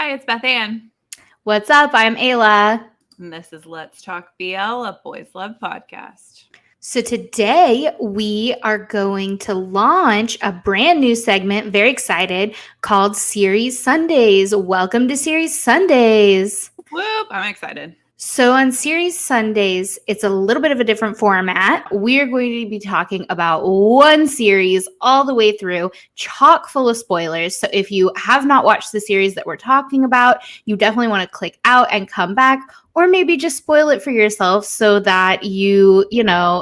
Hi, it's Beth Ann. What's up? I'm Ayla. And this is Let's Talk BL, a Boys Love podcast. So today we are going to launch a brand new segment, very excited, called Series Sundays. Welcome to Series Sundays. Whoop, I'm excited. So on Series Sundays, it's a little bit of a different format. We are going to be talking about one series all the way through, chock full of spoilers. So if you have not watched the series that we're talking about, you definitely want to click out and come back, or maybe just spoil it for yourself so that you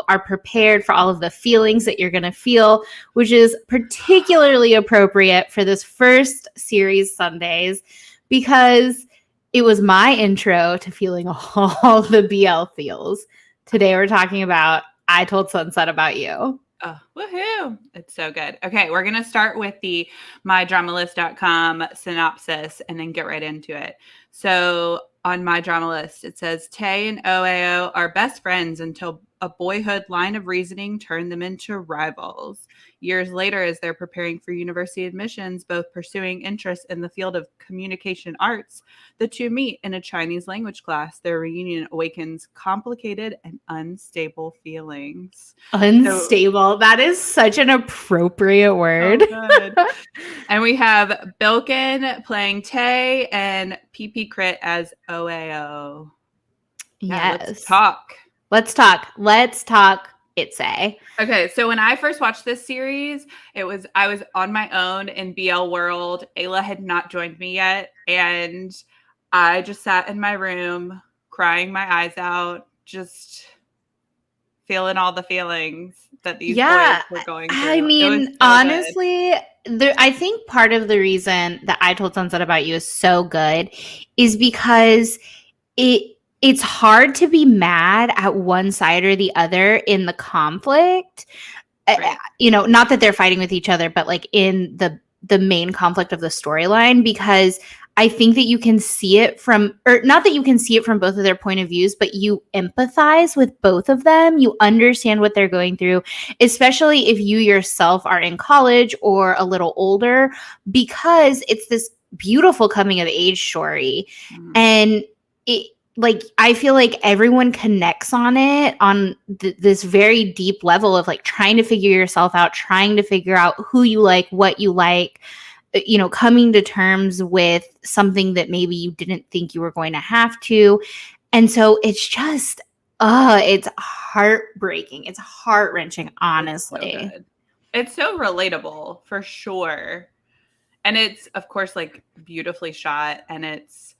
are prepared for all of the feelings that you're going to feel, which is particularly appropriate for this first Series Sundays because it was my intro to feeling all the BL feels. Today we're talking about I Told Sunset About You. Oh, woohoo. It's so good. Okay, we're going to start with the mydramalist.com synopsis and then get right into it. So on My Drama List, it says, Teh and Oh-aew are best friends until a boyhood line of reasoning turned them into rivals. Years later, as they're preparing for university admissions, both pursuing interests in the field of communication arts, the two meet in a Chinese language class. Their reunion awakens complicated and unstable feelings. Unstable. That is such an appropriate word. Oh, good. And we have Bilkin playing Teh and PP Crit as Oh-aew. Yes. Let's talk. Let's talk ITSAY. Okay, so when I first watched this series, I was on my own in BL world. Ayla had not joined me yet, and I just sat in my room crying my eyes out, just feeling all the feelings that these boys were going through. I mean, so honestly, I think part of the reason that I Told Sunset About You is so good is because it's hard to be mad at one side or the other in the conflict. Right. Not that they're fighting with each other, but like in the main conflict of the storyline, because I think that you can see it not that you can see it from both of their point of views, but you empathize with both of them. You understand what they're going through, especially if you yourself are in college or a little older, because it's this beautiful coming of age story. Mm-hmm. And I feel like everyone connects on it on this very deep level of like trying to figure yourself out, trying to figure out who you like, what you like, coming to terms with something that maybe you didn't think you were going to have to. And so it's just, it's heartbreaking. It's heart-wrenching, honestly. It's so relatable for sure. And it's, of course, like beautifully shot, and it's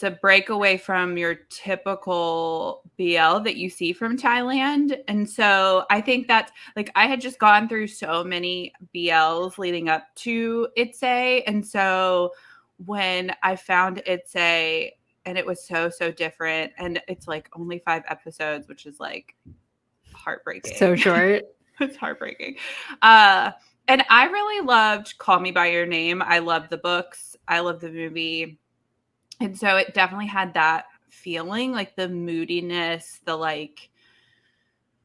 a breakaway from your typical BL that you see from Thailand. And so I think that's like, I had just gone through so many BLs leading up to ITSAY. And so when I found ITSAY, and it was so different, and it's like only 5 episodes, which is like heartbreaking. So short. It's heartbreaking. And I really loved Call Me By Your Name. I love the books. I love the movie. And so it definitely had that feeling, like the moodiness, the like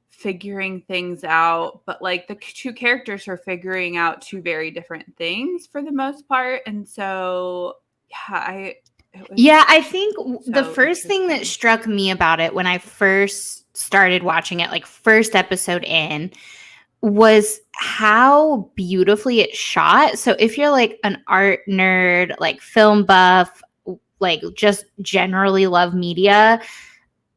figuring things out. But like the two characters are figuring out two very different things for the most part. And so, I think the first thing that struck me about it when I first started watching it, like first episode in, was how beautifully it's shot. So if you're like an art nerd, like film buff, like just generally love media,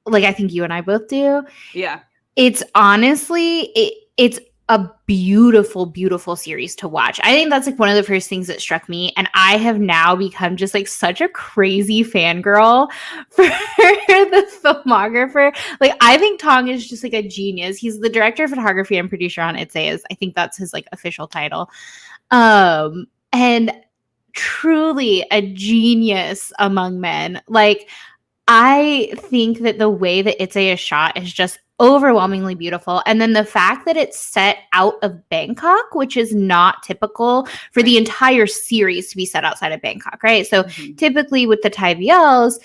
like I think you and I both do. Yeah. It's honestly, it's a beautiful series to watch. I think that's like one of the first things that struck me. And I have now become just like such a crazy fangirl for the filmographer. Like I think Tong is just like a genius. He's the director of photography and producer on ITSAY. I think that's his like official title. And truly a genius among men. Like I think that the way that ITSAY is shot is just overwhelmingly beautiful. And then the fact that it's set out of Bangkok, which is not typical for the entire series to be set outside of Bangkok, right? So typically with the Thai BLs,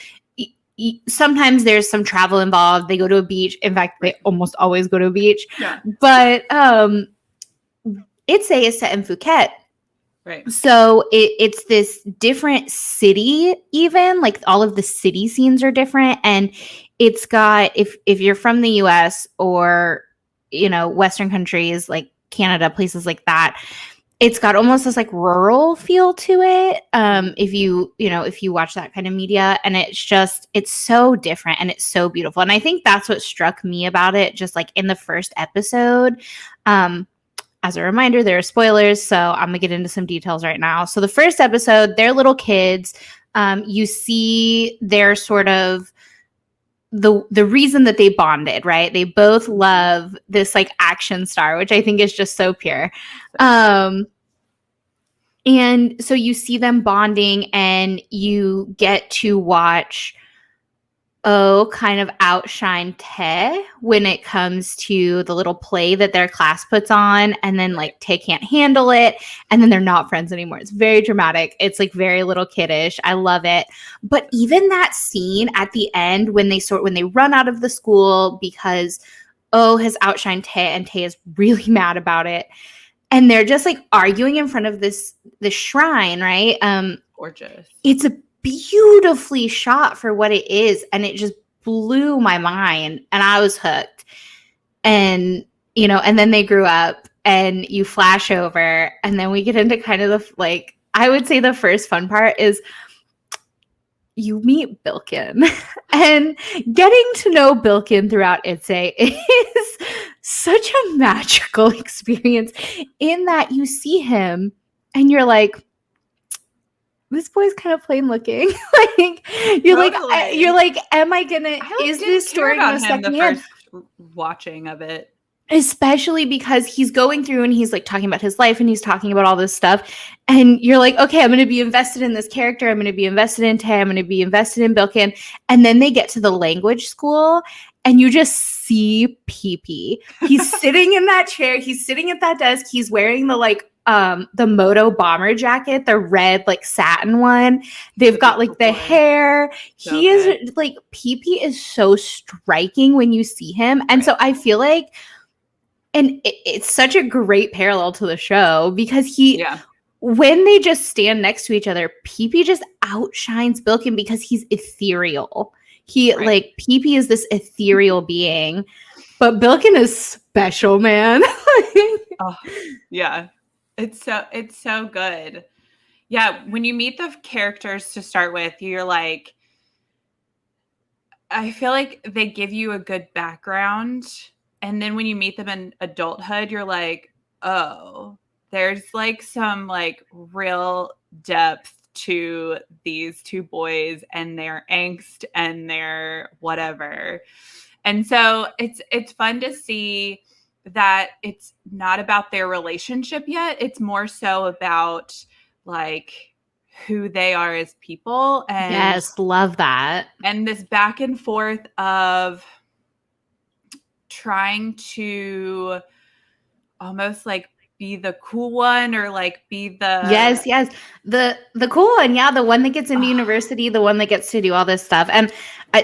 sometimes there's some travel involved. They go to a beach. In fact, they almost always go to a beach. Yeah. But ITSAY is set in Phuket. Right. So it's this different city, even like all of the city scenes are different. And it's got, if you're from the US or, Western countries like Canada, places like that, it's got almost this like rural feel to it. If you watch that kind of media, and it's so different and it's so beautiful. And I think that's what struck me about it, just like in the first episode. As a reminder, there are spoilers, so I'm going to get into some details right now. So the first episode, they're little kids. You see their sort of the reason that they bonded, right? They both love this like action star, which I think is just so pure. And so you see them bonding, and you get to watch Oh kind of outshine Teh when it comes to the little play that their class puts on, and then like Teh can't handle it, and then they're not friends anymore. It's very dramatic. It's like very little kiddish. I love it. But even that scene at the end when they run out of the school because Oh has outshined Teh, and Teh is really mad about it, and they're just like arguing in front of this shrine, right? Gorgeous. It's a beautifully shot for what it is, and it just blew my mind, and I was hooked. And and then they grew up, and you flash over, and then we get into kind of the like, I would say the first fun part is you meet Bilkin. And getting to know Bilkin throughout ITSAY is such a magical experience, in that you see him and you're like, this boy's kind of plain looking. Like you're like, am I gonna? Is this story gonna suck me in? First watching of it, especially because he's going through and he's like talking about his life and he's talking about all this stuff, and you're like, okay, I'm gonna be invested in this character. I'm gonna be invested in Teh. I'm gonna be invested in Bilkin. And then they get to the language school, and you just see Pee. He's sitting in that chair. He's sitting at that desk. He's wearing the moto bomber jacket, the red like satin one. They've got like the hair. He is like, Pee is so striking when you see him. And so I feel like, and it's such a great parallel to the show, because when they just stand next to each other, Pee just outshines Bilkin because he's ethereal. Like, Pee is this ethereal being, but Bilkin is special, man. Oh, yeah. It's so good. Yeah, when you meet the characters to start with, you're like, I feel like they give you a good background, and then when you meet them in adulthood, you're like, oh, there's like some like real depth to these two boys and their angst and their whatever. And so it's fun to see that it's not about their relationship yet. It's more so about like who they are as people. And yes, love that. And this back and forth of trying to almost like be the cool one, or like be the yes the cool one, the one that gets into university, the one that gets to do all this stuff. And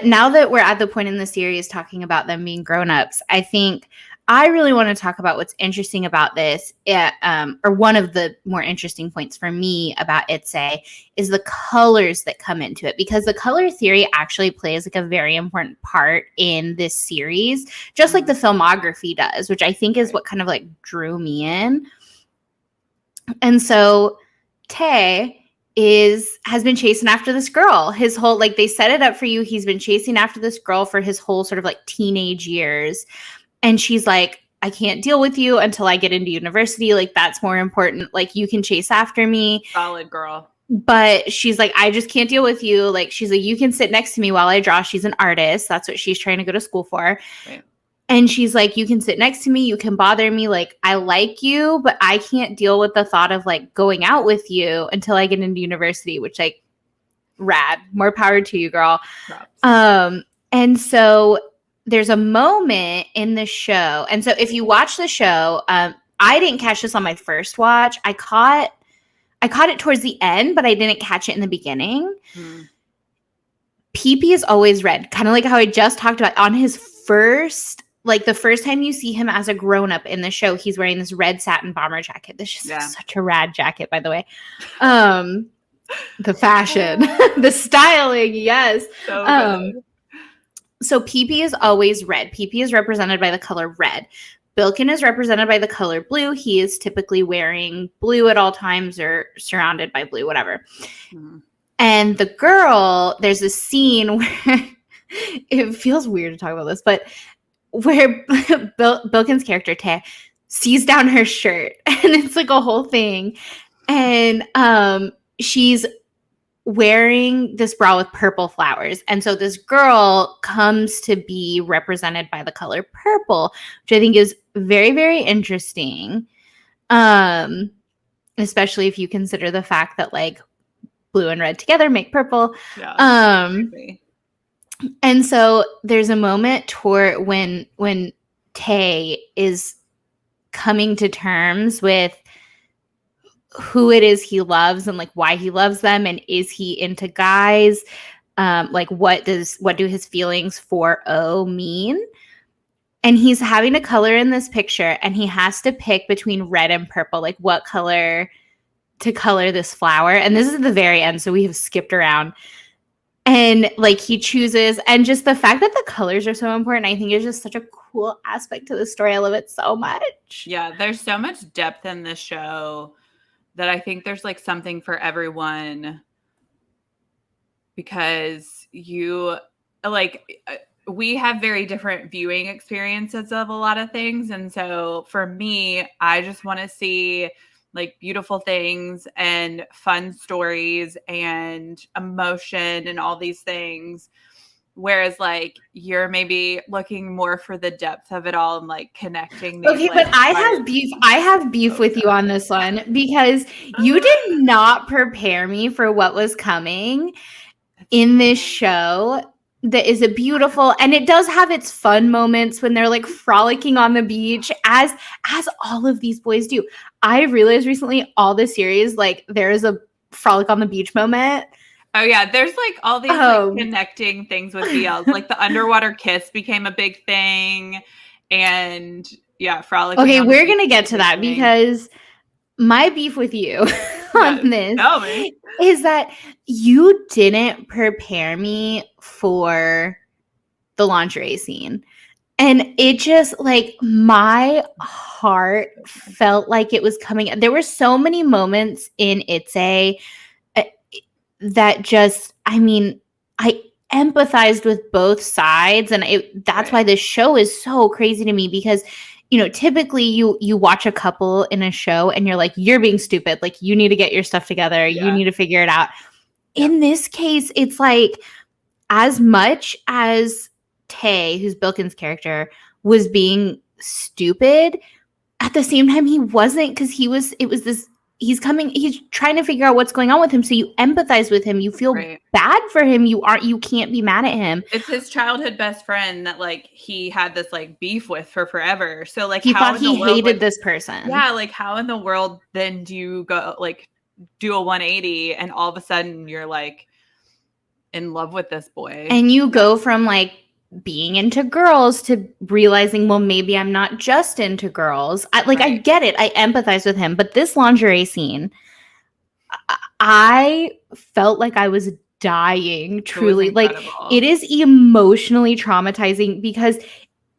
now that we're at the point in the series talking about them being grown-ups, I think I really want to talk about what's interesting about this, or one of the more interesting points for me about ITSAY is the colors that come into it, because the color theory actually plays like a very important part in this series, just like the filmography does, which I think is what kind of like drew me in. And so Teh has been chasing after this girl his whole, like, they set it up for you. He's been chasing after this girl for his whole sort of like teenage years. And she's like, I can't deal with you until I get into university. Like, that's more important. Like, you can chase after me. Solid girl. But she's like, I just can't deal with you. Like, she's like, you can sit next to me while I draw. She's an artist. That's what she's trying to go to school for. Right. And she's like, you can sit next to me. You can bother me. Like, I like you, but I can't deal with the thought of like going out with you until I get into university, which, like, rad. More power to you, girl. Props. And so there's a moment in the show. And so if you watch the show, I didn't catch this on my first watch. I caught it towards the end, but I didn't catch it in the beginning. Pee is always red, kind of like how I just talked about. On his first like the first time you see him as a grown-up in the show, he's wearing this red satin bomber jacket. This is just such a rad jacket, by the way. The fashion, the styling, yes. So PP is always red. PP is represented by the color red. Bilkin is represented by the color blue. He is typically wearing blue at all times or surrounded by blue, whatever. Mm-hmm. And the girl, there's a scene where it feels weird to talk about this, but where Bilkin's character, Teh, sees down her shirt, and it's like a whole thing. And she's wearing this bra with purple flowers. And so this girl comes to be represented by the color purple, which I think is very, very interesting. Especially if you consider the fact that like blue and red together make purple. Yeah, and so there's a moment when Teh is coming to terms with who it is he loves and like why he loves them, and is he into guys? Like what do his feelings for Oh mean? And he's having to color in this picture, and he has to pick between red and purple, like what color to color this flower. And this is the very end, so we have skipped around. And like he chooses, and just the fact that the colors are so important, I think is just such a cool aspect to the story. I love it so much. Yeah, there's so much depth in this show that I think there's like something for everyone, because you like we have very different viewing experiences of a lot of things. And so for me, I just want to see like beautiful things and fun stories and emotion and all these things. Whereas like you're maybe looking more for the depth of it all and like connecting. These, okay, like, but I have beef with you on this one, because you did not prepare me for what was coming in this show. That is a beautiful, and it does have its fun moments when they're like frolicking on the beach, as all of these boys do. I realized recently all the series, like there is a frolic on the beach moment. Oh yeah, there's like all these like connecting things with BLs. Like the underwater kiss became a big thing, and yeah, frolicking. Okay, we're gonna get to that thing. Because my beef with you on this is that you didn't prepare me for the lingerie scene. And it just like my heart felt like it was coming. There were so many moments in ITSAY that just, I mean, I empathized with both sides. And that's why this show is so crazy to me, because you know, typically you watch a couple in a show and you're like, you're being stupid. Like you need to get your stuff together. Yeah. You need to figure it out. Yeah. In this case, it's like as much as Teh, who's Bilkin's character, was being stupid, at the same time he wasn't, because he's trying to figure out what's going on with him. So you empathize with him. You feel bad for him. You can't be mad at him. It's his childhood best friend that like he had this like beef with for forever. So like he thought he hated this person. Yeah. Like how in the world then do you go like do a 180 and all of a sudden you're like in love with this boy? And you go from like being into girls to realizing, well, maybe I'm not just into girls. I get it. I empathize with him. But this lingerie scene, I felt like I was dying, truly. Like it is emotionally traumatizing, because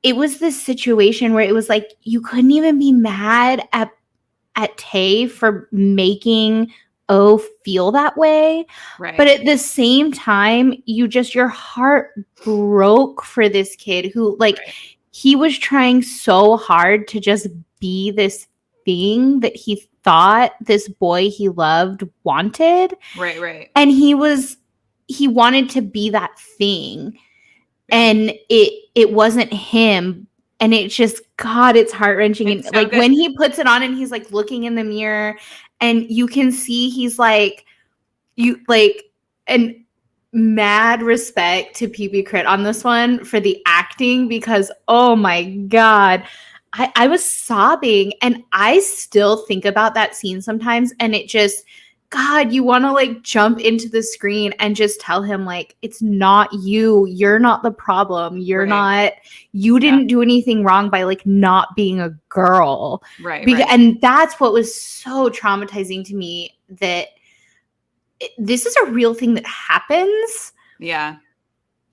it was this situation where it was like you couldn't even be mad at Teh for making Oh feel that way. Right. But at the same time, your heart broke for this kid who like he was trying so hard to just be this thing that he thought this boy he loved wanted. Right. And he wanted to be that thing. And it wasn't him. And it's just, God, it's heart-wrenching. And so like good. When he puts it on and he's like looking in the mirror, and you can see he's like, and mad respect to PB Crit on this one for the acting, because oh my God, I was sobbing, and I still think about that scene sometimes, and it just, God, you want to like jump into the screen and just tell him like, it's not you. You're not the problem. You're not, you didn't do anything wrong by like not being a girl. Right. And that's what was so traumatizing to me, that this is a real thing that happens. Yeah.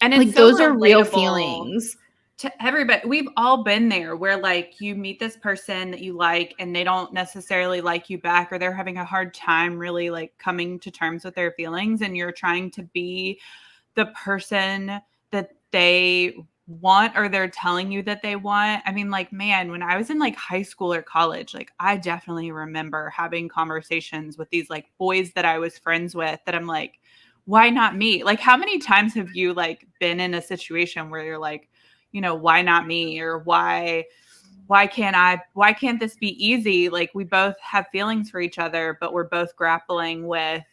And it's like so those are real feelings to everybody. We've all been there where like you meet this person that you like and they don't necessarily like you back, or they're having a hard time really like coming to terms with their feelings, and you're trying to be the person that they want, or they're telling you that they want. I mean, like, man, when I was in like high school or college, like I definitely remember having conversations with these like boys that I was friends with that I'm like, why not me? Like, how many times have you like been in a situation where you're like, you know, why not me? Or why can't this be easy? Like, we both have feelings for each other, but we're both grappling with,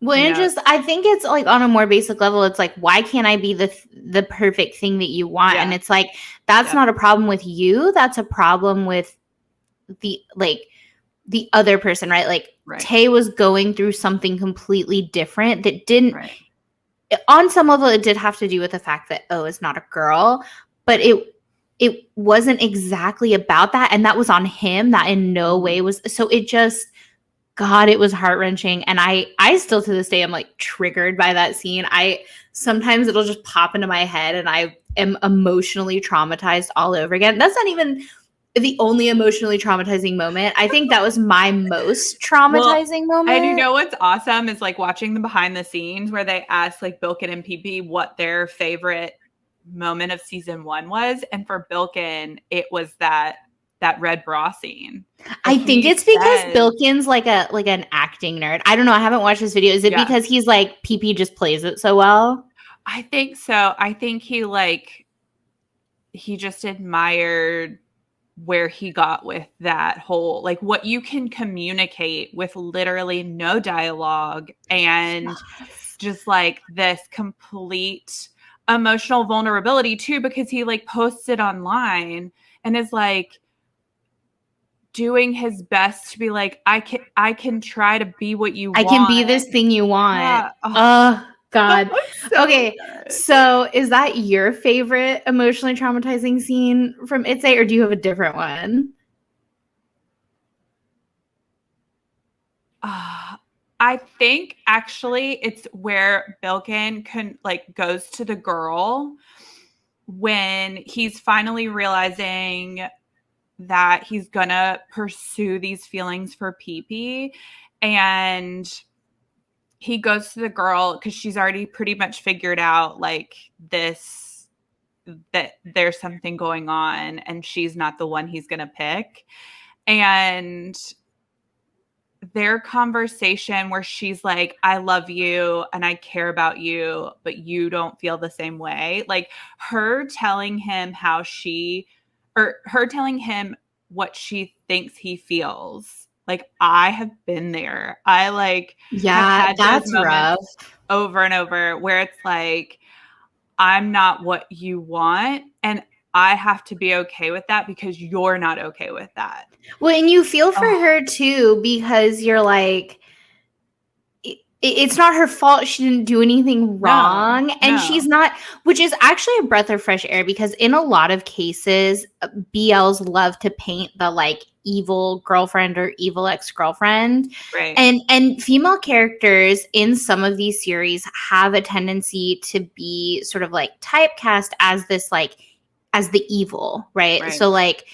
I think it's like on a more basic level, it's like, why can't I be the perfect thing that you want? And it's like, that's not a problem with you. That's a problem with the other person, right? Like Tay was going through something completely different that didn't, on some level, it did have to do with the fact that, oh, it's not a girl, but it wasn't exactly about that. And that was on him. That in no way was, so it just, God, it was heart-wrenching. And I still to this day am like triggered by that scene. Sometimes it'll just pop into my head and I am emotionally traumatized all over again. That's not even the only emotionally traumatizing moment. I think that was my most traumatizing moment. And you know what's awesome is like watching the behind the scenes where they asked like Bilkin and PP what their favorite moment of season 1 was. And for Bilkin, it was that red bra scene. I think it's because Bilkin's like an acting nerd. I don't know. I haven't watched this video. Is it because he's like, PP just plays it so well? I think so. I think he just admired where he got with that whole, like, what you can communicate with literally no dialogue and just like this complete emotional vulnerability too, because he like posts it online and is like doing his best to be like, I can try to be what you want. I can be this thing you want. Yeah. Oh God. Okay. So is that your favorite emotionally traumatizing scene from ITSAY, or do you have a different one? I think actually it's where Bilkin goes to the girl when he's finally realizing that he's gonna pursue these feelings for PP, and he goes to the girl because she's already pretty much figured out like this, that there's something going on and she's not the one he's gonna pick. And their conversation where she's like, I love you and I care about you, but you don't feel the same way. Like her telling him her telling him what she thinks he feels. Like, I have been there. I have had that's those moments rough. over and over where it's like, I'm not what you want, and I have to be okay with that because you're not okay with that. Well, and you feel for her too, because you're like, it's not her fault. She didn't do anything wrong. And she's not, which is actually a breath of fresh air, because in a lot of cases, BLs love to paint the like evil girlfriend or evil ex-girlfriend. Right. And female characters in some of these series have a tendency to be sort of like typecast as this, like, as the evil, right? So like,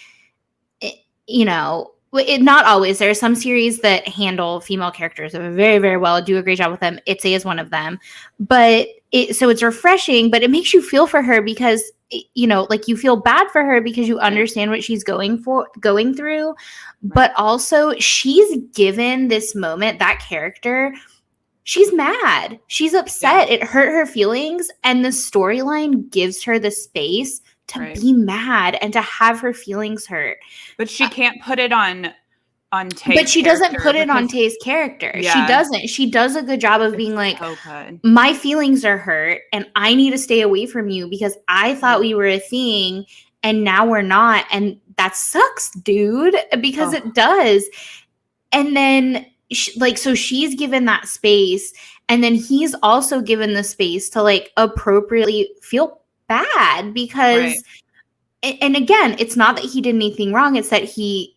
you know, not always. There are some series that handle female characters very, very well, do a great job with them. ITSAY is one of them. But so it's refreshing, but it makes you feel for her because, you know, like you feel bad for her because you understand what she's going through. Right. But also she's given this moment, that character, she's mad. She's upset. It hurt her feelings. And the storyline gives her the space to be mad and to have her feelings hurt. But she can't put it on Tay's. But she doesn't put it on Tay's character. Yeah. She doesn't. She does a good job of being like, my feelings are hurt and I need to stay away from you because I thought we were a thing and now we're not. And that sucks, dude, because it does. And then so she's given that space, and then he's also given the space to like appropriately feel bad because and again, it's not that he did anything wrong, it's that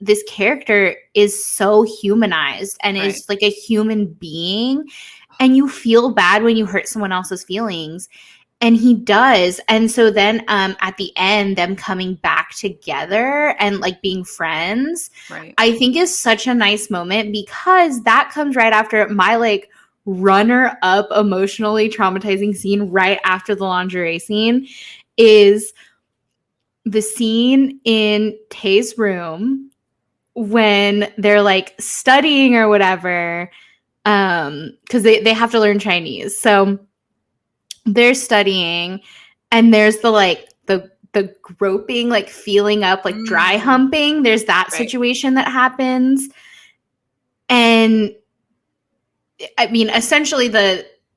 this character is so humanized and is like a human being, and you feel bad when you hurt someone else's feelings, and he does. And so then at the end, them coming back together and like being friends, I think is such a nice moment, because that comes right after my like runner up emotionally traumatizing scene right after the lingerie scene is the scene in Tay's room when they're like studying or whatever, because they have to learn Chinese. So they're studying, and there's the like the groping, like feeling up, like dry humping. There's that situation that happens. And I mean, essentially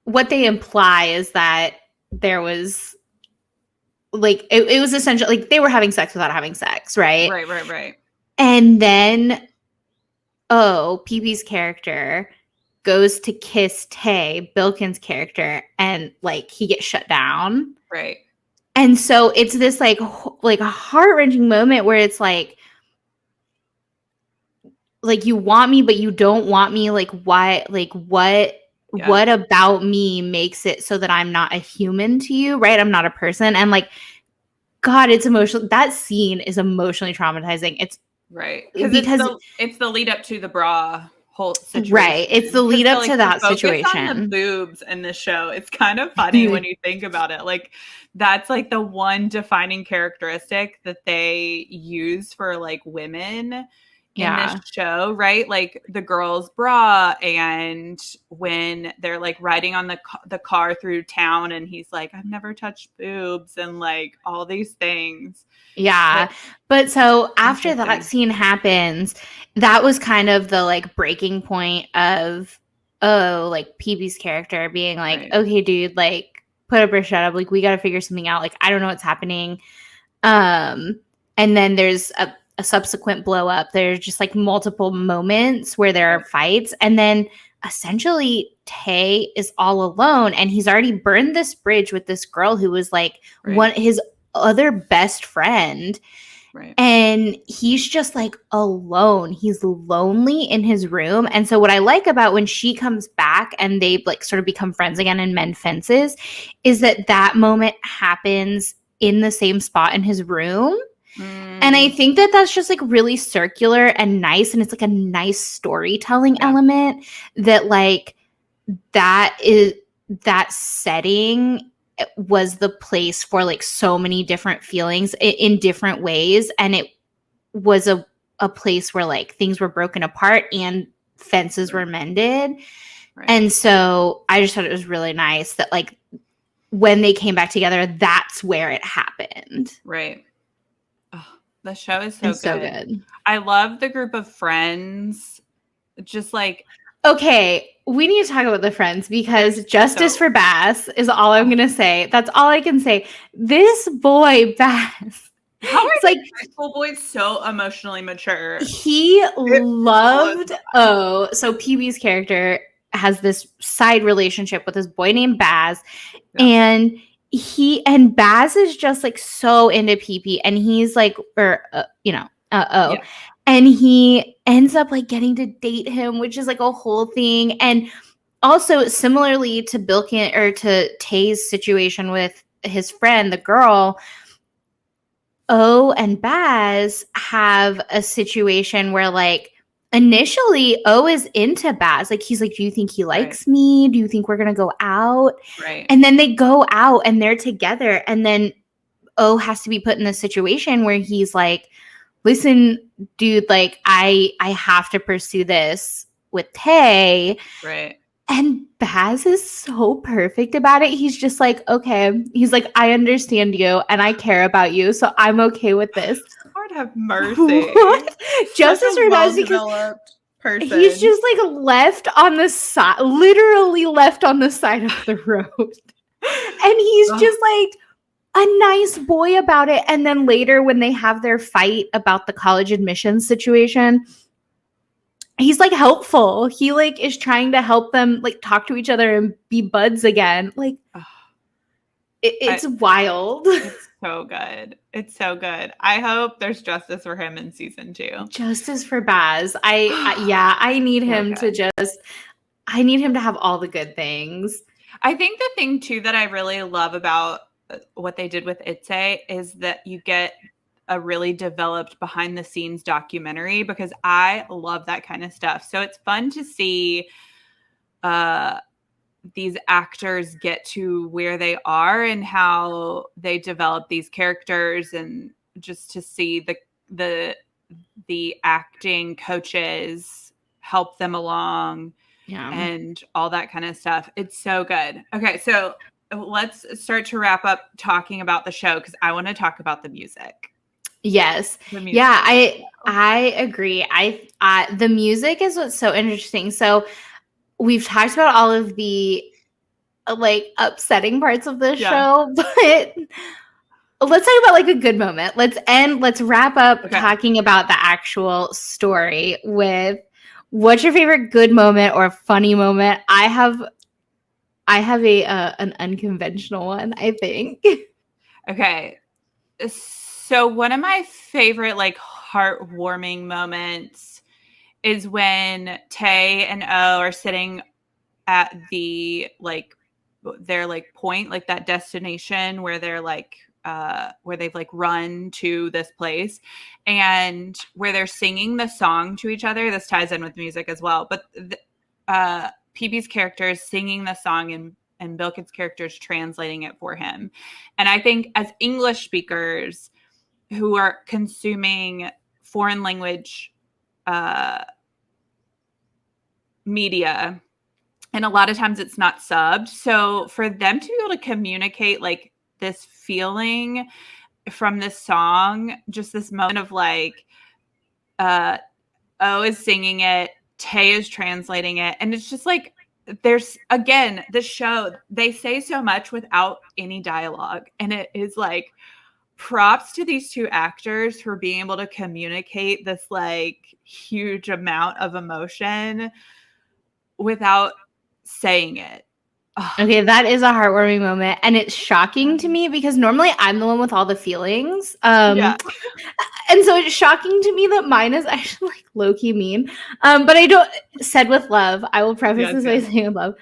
what they imply is that there was like it was essentially like they were having sex without having sex, right? Right. And then PB's character goes to kiss Tay, Bilkin's character, and like he gets shut down. Right. And so it's this like a heart-wrenching moment where it's like you want me but you don't want me, like why, like what about me makes it so that I'm not a human to you, right? I'm not a person. And like, God, it's emotional. That scene is emotionally traumatizing. It's because it's the lead up to the bra whole situation. Right. It's the lead up to that situation. On the boobs in the show. It's kind of funny when you think about it. Like that's like the one defining characteristic that they use for like women in this show, right? Like the girl's bra, and when they're like riding on the car through town, and he's like, I've never touched boobs, and like all these things. Yeah. But so after that scene happens, that was kind of the like breaking point of like PB's character being like, okay, dude, like put up or shut up, like we got to figure something out, like I don't know what's happening. And then there's a subsequent blow up. There's just like multiple moments where there are fights, and then essentially Tay is all alone, and he's already burned this bridge with this girl who was like his other best friend. And he's just like alone. He's lonely in his room. And so what I like about when she comes back and they like sort of become friends again and mend fences is that moment happens in the same spot in his room. And I think that that's just like really circular and nice. And it's like a nice storytelling element that like that setting was the place for like so many different feelings in different ways. And it was a place where like things were broken apart and fences were mended. And so I just thought it was really nice that like when they came back together, that's where it happened. Right. The show is so good. I love the group of friends. Just like, okay, we need to talk about the friends, because justice for Bass is all I'm going to say. That's all I can say. This boy, Bass. How are like high school boys so emotionally mature? He loved so PB's character has this side relationship with this boy named Baz, and Baz is just like so into PP, and he's like, and he ends up like getting to date him, which is like a whole thing. And also similarly to Bilkin or to Tay's situation with his friend, the girl, O and Baz have a situation where like initially O is into Baz. Like he's like, do you think he likes me? Do you think we're going to go out? And then they go out and they're together. And then O has to be put in this situation where he's like, listen, dude, like I have to pursue this with Tay. And Baz is so perfect about it. He's just like, okay. He's like, I understand you and I care about you, so I'm okay with this. Lord have mercy. Justice for Baz, because he's just like left on the side, literally left on the side of the road. And he's just like a nice boy about it. And then later when they have their fight about the college admissions situation, he's like helpful. He like is trying to help them like talk to each other and be buds again. Like it's wild. It's so good. It's so good. I hope there's justice for him in season 2. Justice for Baz. I need him to just. I need him to have all the good things. I think the thing too that I really love about what they did with ITSAY is that you get a really developed behind the scenes documentary, because I love that kind of stuff. So it's fun to see these actors get to where they are and how they develop these characters, and just to see the acting coaches help them along. Yeah. And all that kind of stuff. It's so good. Okay, so let's start to wrap up talking about the show, because I want to talk about the music. Yes. Yeah, I agree. The music is what's so interesting. So we've talked about all of the like upsetting parts of the show, but let's talk about like a good moment. Let's wrap up talking about the actual story with what's your favorite good moment or funny moment? I have an unconventional one, I think. Okay. So one of my favorite like heartwarming moments is when Teh and Oh are sitting at the like their like point, like that destination where they're like where they've like run to this place, and where they're singing the song to each other. This ties in with music as well, but PB's character is singing the song and Bilkin's character is translating it for him. And I think as English speakers who are consuming foreign language media, and a lot of times it's not subbed, so for them to be able to communicate like this feeling from this song, just this moment of like O is singing it, Teh is translating it, and it's just like there's again the show, they say so much without any dialogue, and it is like props to these two actors for being able to communicate this like huge amount of emotion without saying it. Okay, that is a heartwarming moment, and it's shocking to me because normally I'm the one with all the feelings. And so it's shocking to me that mine is actually like low-key mean. But I don't, said with love. I will preface this by saying with love.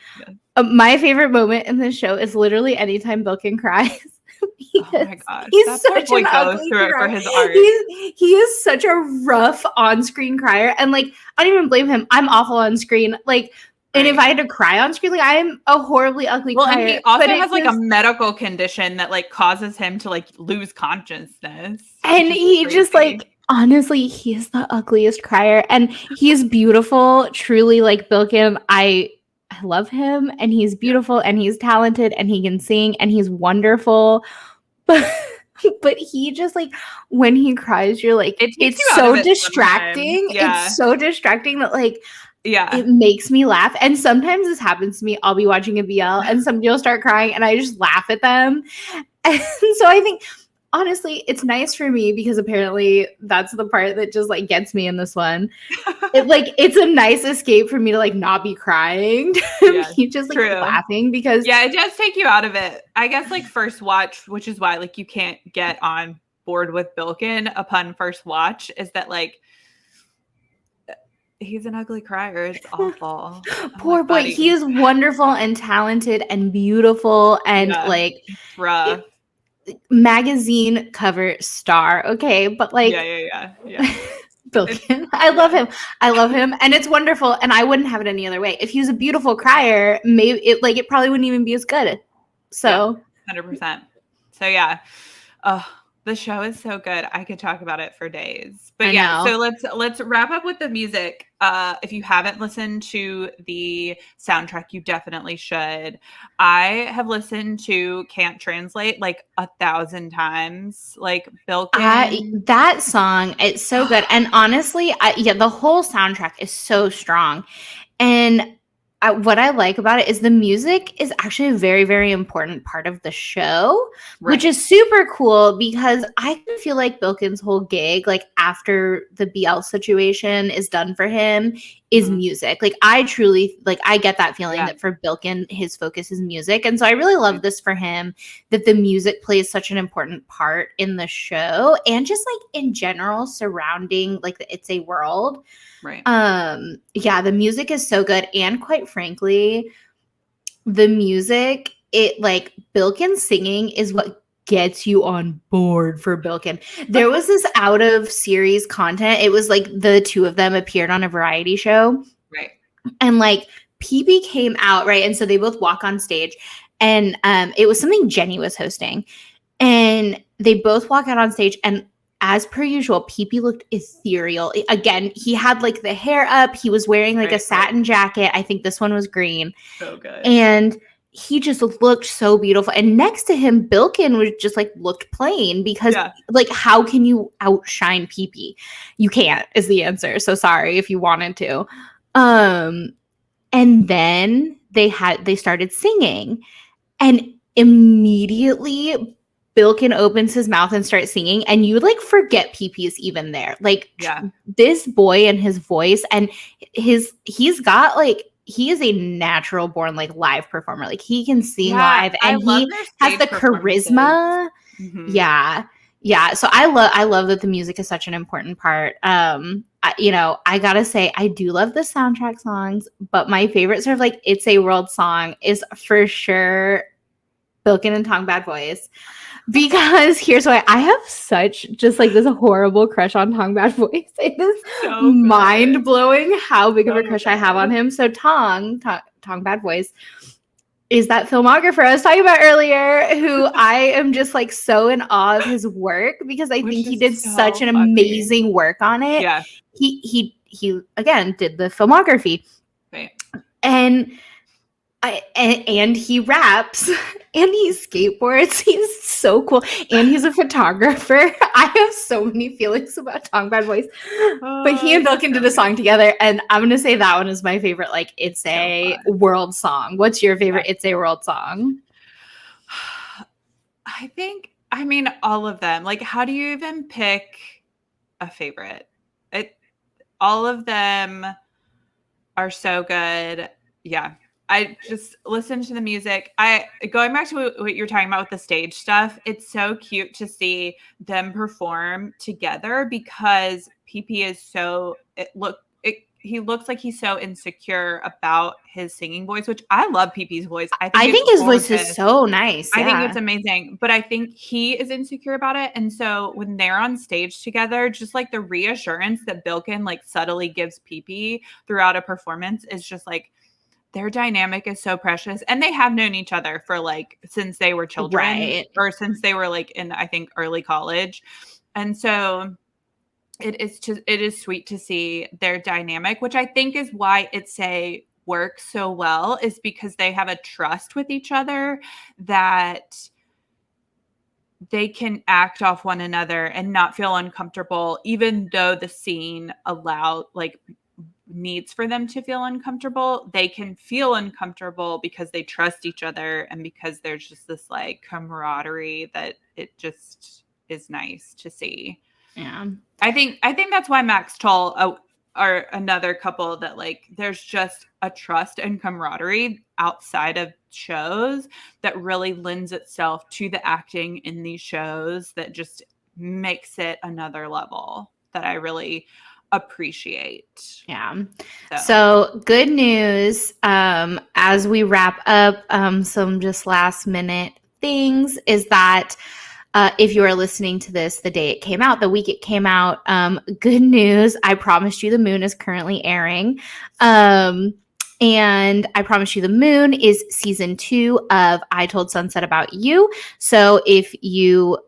My favorite moment in this show is literally anytime Bilkin cries. Oh my gosh, he's such an ugly crier. For his art. He is such a rough on-screen crier, and like I don't even blame him. I'm awful on screen. Like. And if I had to cry on screen, like I am a horribly ugly crier. And he also has like a medical condition that like causes him to like lose consciousness. And he just like, honestly, he is the ugliest crier. And he's beautiful, truly, like Bilkin. I love him, and he's beautiful, and he's talented, and he can sing, and he's wonderful. But he just like, when he cries, you're like, it's so distracting. It's so distracting that like, it makes me laugh. And sometimes this happens to me. I'll be watching a BL and somebody will start crying and I just laugh at them. And so I think, honestly, it's nice for me because apparently that's the part that just like gets me in this one. It's a nice escape for me to like not be crying. You just like laughing because it does take you out of it. I guess like first watch, which is why like you can't get on board with Bilkin upon first watch, is that like he's an ugly crier. It's awful. Poor boy. Buddy. He is wonderful and talented and beautiful and like rough. Magazine cover star. Okay, but like Bilkin. I love him. And it's wonderful. And I wouldn't have it any other way. If he was a beautiful crier, maybe it probably wouldn't even be as good. So 100%. So the show is so good. I could talk about it for days. But so let's wrap up with the music. If you haven't listened to the soundtrack, you definitely should. I have listened to Can't Translate like 1,000 times. Like Bilkin. That song, it's so good. And honestly, the whole soundtrack is so strong. And what I like about it is the music is actually a very, very important part of the show, which is super cool because I feel like Bilkin's whole gig, like after the BL situation is done for him, is music. Like I truly, like I get that feeling that for Bilkin, his focus is music. And so I really love this for him, that the music plays such an important part in the show and just like in general surrounding like the ITSAY world. Right. Yeah, the music is so good. And quite frankly, the music, it like Bilkin singing is what gets you on board for Bilkin. There was this out of series content. It was like the two of them appeared on a variety show. Right. And like PB came out, right? And so they both walk on stage. And it was something Jenny was hosting. And they both walk out on stage and as per usual, PP looked ethereal. Again, he had like the hair up. He was wearing like a satin jacket. I think this one was green. So good. And he just looked so beautiful. And next to him, Bilkin was just like looked plain because like how can you outshine PP? You can't is the answer. So sorry if you wanted to. And then they started singing and immediately Bilkin opens his mouth and starts singing and you like forget PP is even there. Like this boy and his voice and he's got like, he is a natural born like live performer. Like he can sing live and he has the charisma. Yeah. So I love that the music is such an important part. I gotta say, I do love the soundtrack songs, but my favorite sort of like ITSAY World song is for sure Bilkin and Tong Bad Boys. Because here's why I have such just like this horrible crush on Tong Bad Boys. It is so mind blowing how big of a crush I have on him. So Tong Bad Boys is that filmographer I was talking about earlier, who I am just like so in awe of his work because I think he did such an amazing work on it. Yeah, he again did the filmography, and he raps and he skateboards. He's so cool. And he's a photographer. I have so many feelings about Tong Bad Boys. But he and Bilkin did a song together. And I'm going to say that one is my favorite, like, ITSAY world song. What's your favorite ITSAY world song? I mean, all of them. Like, how do you even pick a favorite? All of them are so good. Yeah. I just listen to the music. Going back to what you're talking about with the stage stuff, it's so cute to see them perform together because PP is he looks like he's so insecure about his singing voice, which I love PP's voice. I think his voice is so nice. I think it's amazing, but I think he is insecure about it. And so when they're on stage together, just like the reassurance that Bilkin like subtly gives PP throughout a performance is just like, their dynamic is so precious. And they have known each other for like, since they were children or since they were like in, I think, early college. And so it is sweet to see their dynamic, which I think is why ITSAY works so well, is because they have a trust with each other that they can act off one another and not feel uncomfortable, even though the scene needs for them to feel uncomfortable. They can feel uncomfortable because they trust each other and because there's just this like camaraderie that it just is nice to see. Yeah. I think that's why Max Toll are another couple that like there's just a trust and camaraderie outside of shows that really lends itself to the acting in these shows that just makes it another level that I really appreciate. Yeah. So good news. As we wrap up, some just last minute things is that if you are listening to this the day it came out, the week it came out, good news. I Promised You the Moon is currently airing. And I Promise You the Moon is season 2 of I Told Sunset About You. So if you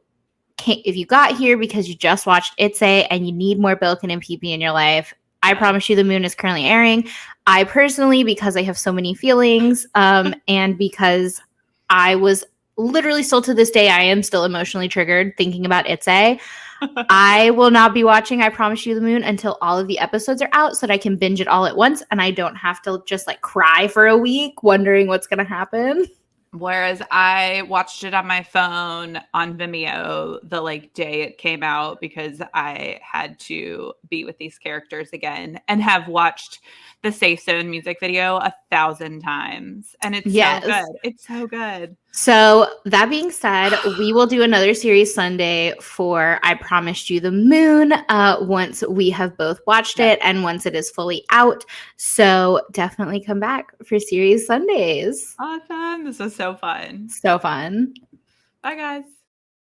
got here because you just watched ITSAY and you need more Bilkin and PP in your life, I Promise You the Moon is currently airing. I personally, because I have so many feelings, and because I was literally still to this day, I am still emotionally triggered thinking about ITSAY. I will not be watching I Promise You the Moon until all of the episodes are out so that I can binge it all at once and I don't have to just like cry for a week wondering what's going to happen. Whereas I watched it on my phone on Vimeo the like day it came out because I had to be with these characters again and have watched the Safe Zone music video 1,000 times. And it's so good. It's so good. So that being said, we will do another series Sunday for I Promised You the Moon once we have both watched it and once it is fully out. So definitely come back for series Sundays. Awesome. This was so fun. So fun. Bye, guys.